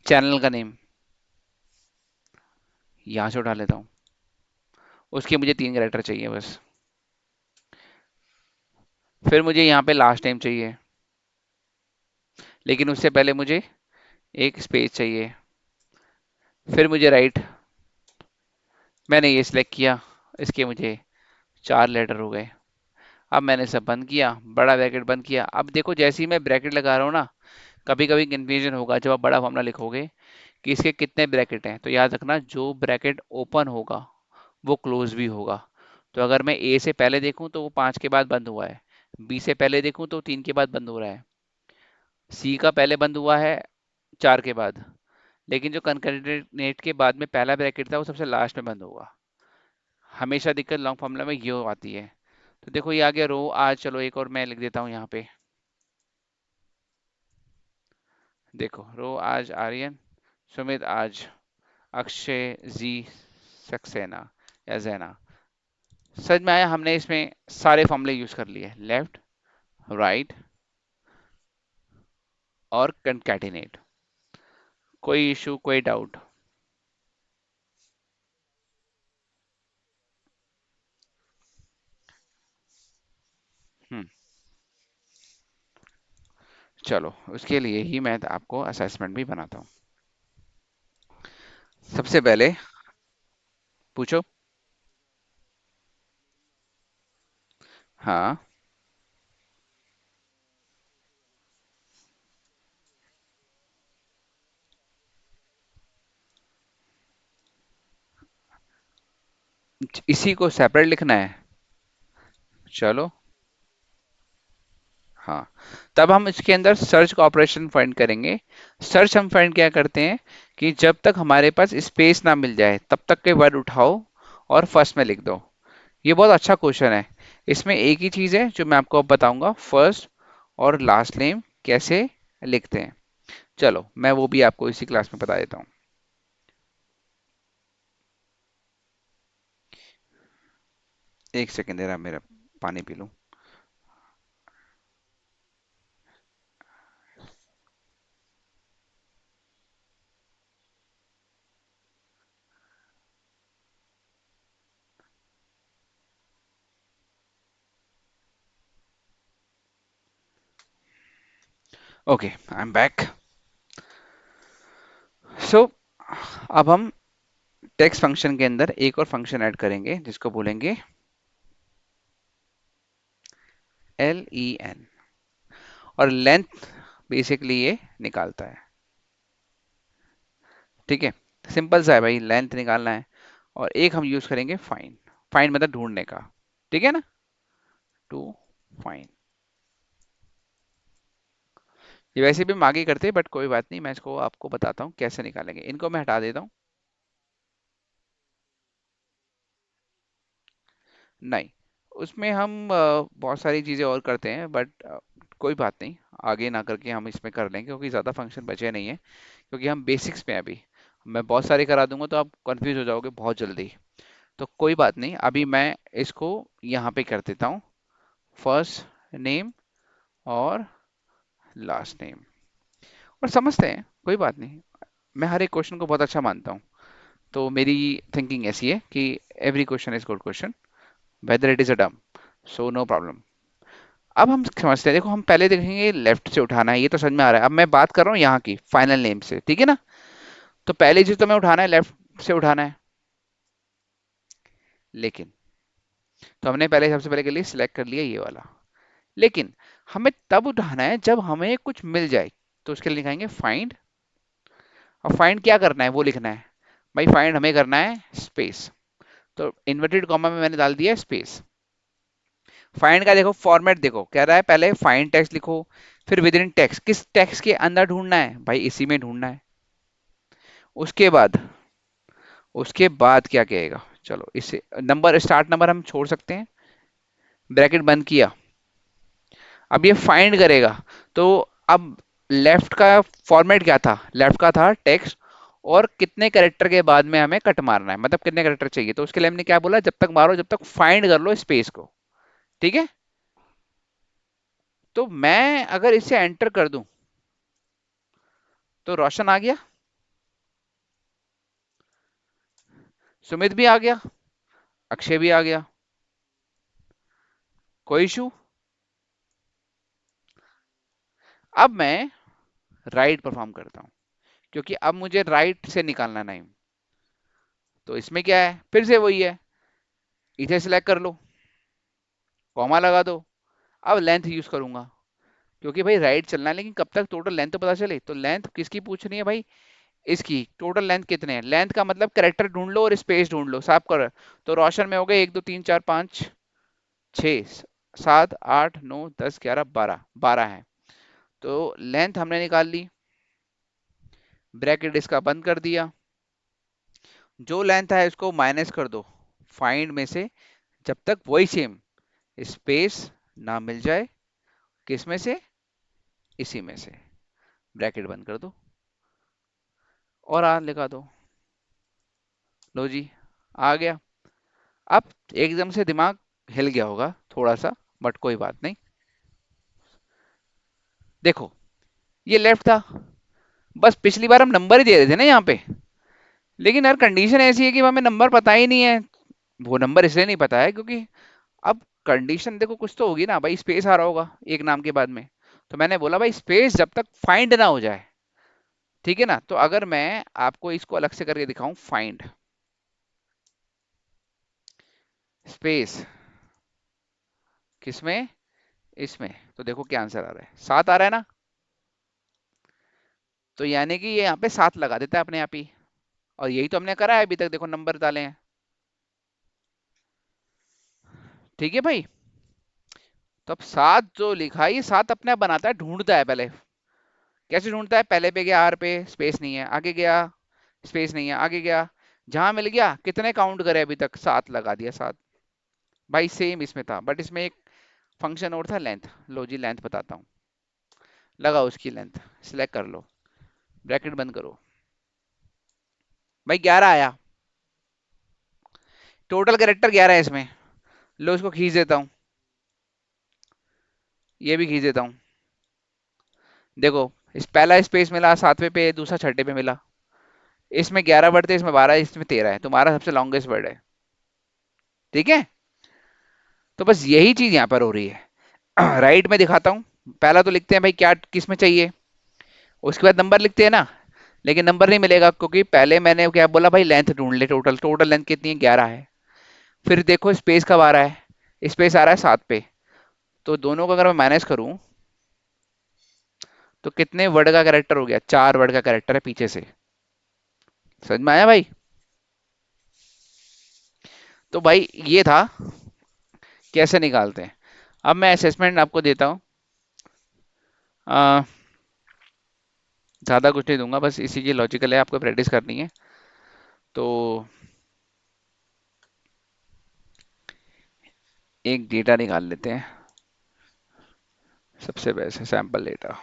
चैनल का नेम, यहां से उठा लेता हूँ। उसके मुझे तीन कैरेक्टर चाहिए बस। फिर मुझे यहाँ पे लास्ट नेम चाहिए, लेकिन उससे पहले मुझे एक स्पेस चाहिए। फिर मुझे राइट, मैंने ये सिलेक्ट किया, इसके मुझे चार लेटर हो गए। अब मैंने सब बंद किया, बड़ा ब्रैकेट बंद किया। अब देखो जैसे ही मैं ब्रैकेट लगा रहा हूँ ना, कभी कभी कंफ्यूजन होगा जब आप बड़ा फॉर्मूला लिखोगे कि इसके कितने ब्रैकेट हैं। तो याद रखना, जो ब्रैकेट ओपन होगा वो क्लोज भी होगा। तो अगर मैं ए से पहले देखूं तो वो 5 के बाद बंद हुआ है, बी से पहले देखूं तो 3 के बाद बंद हो रहा है, सी का पहले बंद हुआ है 4 के बाद, लेकिन जो कंकैटिनेट के बाद में पहला ब्रैकेट था वो सबसे लास्ट में बंद होगा। हमेशा दिक्कत लॉन्ग फॉर्मूला में ये आती है। तो देखो ये आ गया रो आज। चलो एक और मैं लिख देता हूँ यहाँ पे। देखो रो आज आर्यन, सुमित आज, अक्षय जी, सक्सेना या जैना। समझ में आया? हमने इसमें सारे फॉर्मूले यूज कर लिए, लेफ्ट, राइट और कंकैटिनेट। कोई इशू, कोई डाउट? हम्म। चलो उसके लिए ही मैं आपको असेसमेंट भी बनाता हूँ। सबसे पहले पूछो। हाँ, इसी को सेपरेट लिखना है। चलो, हाँ, तब हम इसके अंदर सर्च का ऑपरेशन फाइंड करेंगे। सर्च हम फाइंड क्या करते हैं कि जब तक हमारे पास स्पेस ना मिल जाए तब तक के वर्ड उठाओ और फर्स्ट में लिख दो। ये बहुत अच्छा क्वेश्चन है। इसमें एक ही चीज है जो मैं आपको अब बताऊंगा, फर्स्ट और लास्ट नेम कैसे लिखते हैं। चलो मैं वो भी आपको इसी क्लास में बता देता हूँ। एक सेकेंड दे रहा, मेरा पानी पी लूँ। Okay, I am back. So अब हम टेक्स्ट फंक्शन के अंदर एक और फंक्शन ऐड करेंगे जिसको बोलेंगे len। और लेंथ बेसिकली ये निकालता है। ठीक है, सिंपल सा है भाई, लेंथ निकालना है। और एक हम यूज करेंगे फाइंड। फाइंड मतलब ढूंढने का। ठीक है ना, टू फाइंड। ये वैसे भी हम आगे करते हैं बट कोई बात नहीं, मैं इसको आपको बताता हूँ कैसे निकालेंगे। इनको मैं हटा देता हूँ। नहीं, उसमें हम बहुत सारी चीज़ें और करते हैं बट कोई बात नहीं, आगे ना करके हम इसमें कर लेंगे क्योंकि ज़्यादा फंक्शन बचे नहीं है। क्योंकि हम बेसिक्स में हैं अभी। मैं बहुत सारे करा दूंगा तो आप कंफ्यूज हो जाओगे बहुत जल्दी। तो कोई बात नहीं, अभी मैं इसको यहाँ पे कर देता हूँ, फर्स्ट नेम और लास्ट नेम, और समझते हैं, कोई बात नहीं। मैं हर एक क्वेश्चन को बहुत अच्छा मानता हूँ। तो मेरी थिंकिंग ऐसी है कि every question is good question, whether it is a डम, सो नो प्रॉब्लम। अब हम समझते हैं, देखो हम पहले देखेंगे लेफ्ट से उठाना है, ये तो समझ में आ रहा है। अब मैं बात कर रहा हूँ यहाँ की फाइनल नेम से, ठीक है ना। तो पहली चीज तो मैं उठाना है, लेफ्ट से उठाना है। लेकिन तो हमने पहले सबसे पहले के लिए सिलेक्ट कर लिया ये वाला। लेकिन हमें तब उठाना है जब हमें कुछ मिल जाए। तो उसके लिए लिखाएंगे फाइंड। और फाइंड क्या करना है वो लिखना है। भाई फाइंड हमें करना है स्पेस। तो इन्वर्टेड कॉमा में मैंने डाल दिया स्पेस। फाइंड का देखो फॉर्मेट, देखो कह रहा है पहले फाइंड टेक्स्ट लिखो, फिर विद इन टेक्स्ट, किस टेक्स्ट के अंदर ढूंढना है भाई, इसी में ढूंढना है। उसके बाद, उसके बाद क्या कहेगा, चलो इसे नंबर, स्टार्ट नंबर हम छोड़ सकते हैं, ब्रैकेट बंद किया। अब ये फाइंड करेगा। तो अब लेफ्ट का फॉर्मेट क्या था, लेफ्ट का था टेक्स्ट, और कितने कैरेक्टर के बाद में हमें कट मारना है, मतलब कितने कैरेक्टर चाहिए। तो उसके लिए हमने क्या बोला, जब तक मारो जब तक फाइंड कर लो स्पेस को। ठीक है। तो मैं अगर इसे एंटर कर दूं तो रोशन आ गया, सुमित भी आ गया, अक्षय भी आ गया। कोई इशू? अब मैं राइट परफॉर्म करता हूं, क्योंकि अब मुझे राइट से निकालना नहीं। तो इसमें क्या है, फिर से वही है, इसे सिलेक्ट कर लो, कॉमा लगा दो। अब लेंथ यूज करूंगा, क्योंकि भाई राइट चलना है, लेकिन कब तक टोटल लेंथ तो पता चले। तो लेंथ किसकी पूछनी है भाई? इसकी टोटल लेंथ कितने हैं। लेंथ का मतलब करेक्टर ढूंढ लो और स्पेस ढूंढ लो, साफ करो। तो रोशन में हो गए 1 2 3 4 5 6 7 8 9 10 11 12, 12 है। तो लेंथ हमने निकाल ली, ब्रैकेट इसका बंद कर दिया। जो लेंथ है उसको माइनस कर दो फाइंड में से, जब तक वही सेम स्पेस ना मिल जाए। किस में से? इसी में से। ब्रैकेट बंद कर दो और आर लिखा दो। लो जी, आ गया। अब एकदम से दिमाग हिल गया होगा थोड़ा सा, बट कोई बात नहीं। देखो, ये लेफ्ट था, बस पिछली बार हम नंबर ही दे रहे थे ना यहाँ पे। लेकिन यार कंडीशन ऐसी है कि हमें नंबर पता ही नहीं है। वो नंबर इसलिए नहीं पता है क्योंकि अब कंडीशन देखो कुछ तो होगी ना भाई, स्पेस आ रहा होगा एक नाम के बाद में। तो मैंने बोला भाई स्पेस जब तक फाइंड ना हो जाए, ठीक है ना। तो अगर मैं आपको इसको अलग से करके दिखाऊं, फाइंड स्पेस किसमें? इसमें। तो देखो क्या आंसर आ रहा है, 7 आ रहा है ना। तो यानी कि ये यहाँ पे 7 लगा देता है अपने आप ही। और यही तो हमने करा है अभी तक, देखो नंबर डाले हैं। ठीक है भाई। तो अब 7 जो लिखा है, ये 7 अपने आप बनाता है, ढूंढता है पहले। कैसे ढूंढता है? पहले पे गया आर पे, स्पेस नहीं है, आगे गया स्पेस नहीं है, आगे गया, जहां मिल गया कितने काउंट करे अभी तक, 7 लगा दिया, 7। भाई सेम इसमें था, बट इसमें एक फंक्शन और था, लेंथ। लो जी लेंथ बताता हूँ। लगाओ उसकी लेंथ, सिलेक्ट कर लो, ब्रैकेट बंद करो। भाई 11 आया, टोटल कैरेक्टर 11 है इसमें। लो इसको खींच देता हूँ, ये भी खींच देता हूँ। देखो, इस पहला स्पेस मिला 7वें पे, दूसरा 6ठे पे मिला। इसमें 11 वर्ड थे, इसमें 12, इसमें 13 है। तुम्हारा सबसे लॉन्गेस्ट वर्ड है। ठीक है। तो बस यही चीज यहाँ पर हो रही है। राइट में दिखाता हूँ। पहला तो लिखते हैं भाई क्या किस में चाहिए, उसके बाद नंबर लिखते हैं ना। लेकिन नंबर नहीं मिलेगा, क्योंकि पहले मैंने क्या बोला भाई, लेंथ ढूंढ ले, टोटल टोटल लेंथ कितनी है, 11 है। फिर देखो स्पेस कब आ रहा है, स्पेस आ रहा है 7 पे। तो दोनों का अगर मैं माइनस करूं, तो कितने वर्ड का कैरेक्टर हो गया, 4 वर्ड का कैरेक्टर है पीछे से। समझ में आया भाई? तो भाई ये था कैसे निकालते हैं। अब मैं असेसमेंट आपको देता हूँ। ज़्यादा कुछ नहीं दूंगा, बस इसी की लॉजिकल है, आपको प्रैक्टिस करनी है। तो एक डेटा निकाल लेते हैं, सबसे बेस्ट है सैंपल डेटा।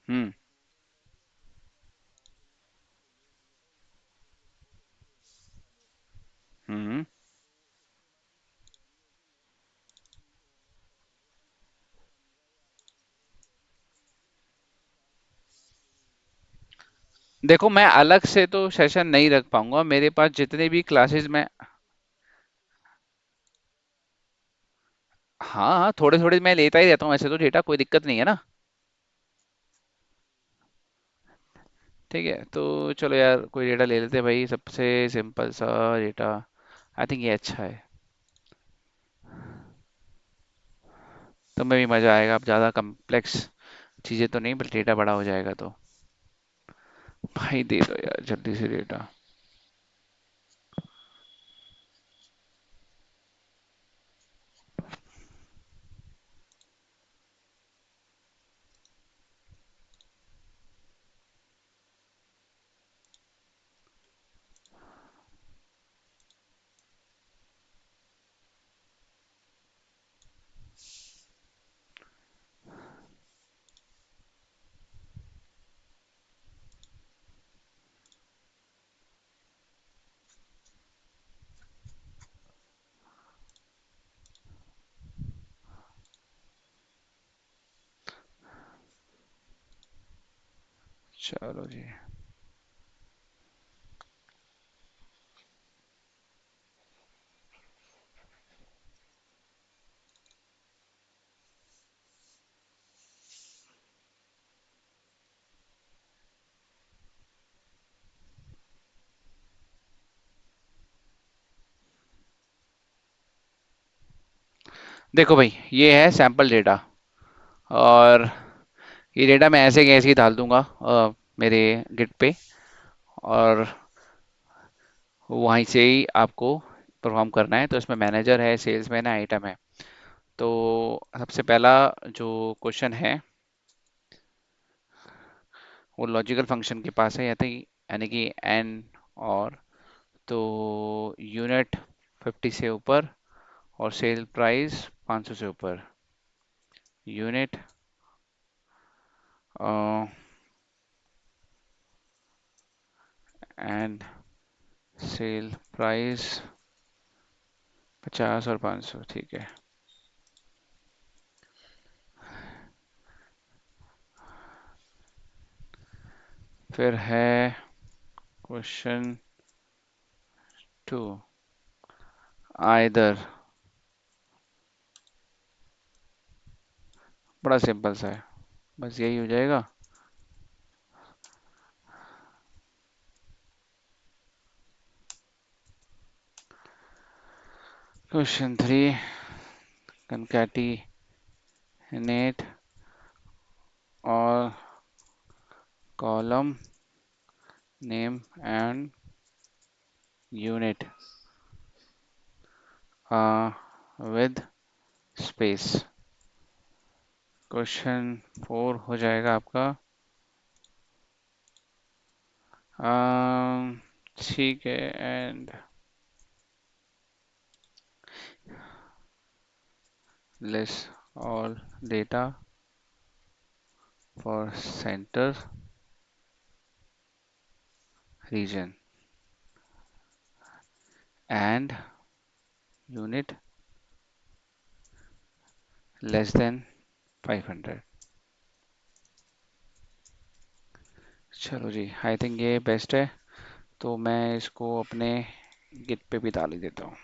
हम्म। हम्म। देखो मैं अलग से तो सेशन नहीं रख पाऊंगा, मेरे पास जितने भी क्लासेस में। हाँ हाँ, थोड़े थोड़े मैं लेता ही रहता हूँ ऐसे तो डेटा, कोई दिक्कत नहीं है ना। ठीक है, तो चलो यार कोई डेटा ले लेते हैं भाई, सबसे सिंपल सा डेटा। आई थिंक ये अच्छा है, तुम्हें भी मजा आएगा। अब ज़्यादा कम्प्लेक्स चीज़ें तो नहीं, बस डेटा बड़ा हो जाएगा तो। भाई दे दो यार जल्दी से डेटा। चलो जी। देखो भाई, ये है सैंपल डेटा, और ये डेटा मैं ऐसे कैसे ही डाल दूंगा मेरे गिट पे, और वहीं से ही आपको परफॉर्म करना है। तो इसमें मैनेजर है, सेल्समैन है, आइटम है। तो सबसे पहला जो क्वेश्चन है वो लॉजिकल फंक्शन के पास है, यानी कि एन, और तो यूनिट 50 से ऊपर और सेल प्राइस 500 से ऊपर। यूनिट एंड सेल प्राइस 50 और 500, ठीक है। फिर है क्वेश्चन 2, आइदर, बड़ा सिंपल सा है, बस यही हो जाएगा। क्वेश्चन 3, concatenate और column name and unit with space. Question 4 हो जाएगा आपका, ठीक है, and list all data for centre region and unit less than 500। चलो जी, आई थिंक ये बेस्ट है। तो मैं इसको अपने गिट पे भी डाल ही देता हूँ।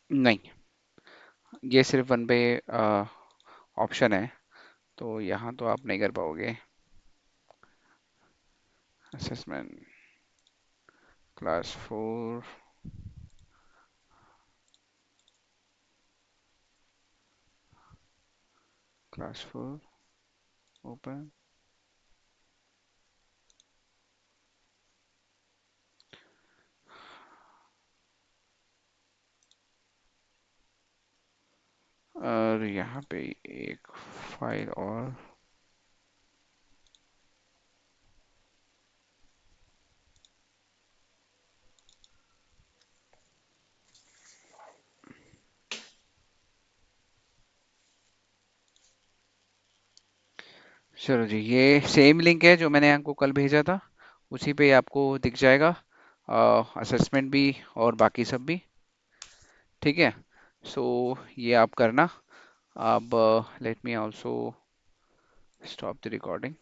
नहीं, ये सिर्फ वन पे ऑप्शन है, तो यहाँ तो आप नहीं कर पाओगे। असेसमेंट क्लास 4, क्लास 4 ओपन, और यहाँ पे एक फाइल और। चलो जी, ये सेम लिंक है जो मैंने आपको कल भेजा था, उसी पे आपको दिख जाएगा असेसमेंट भी और बाकी सब भी, ठीक है। सो ये आप करना। अब let me also stop the recording.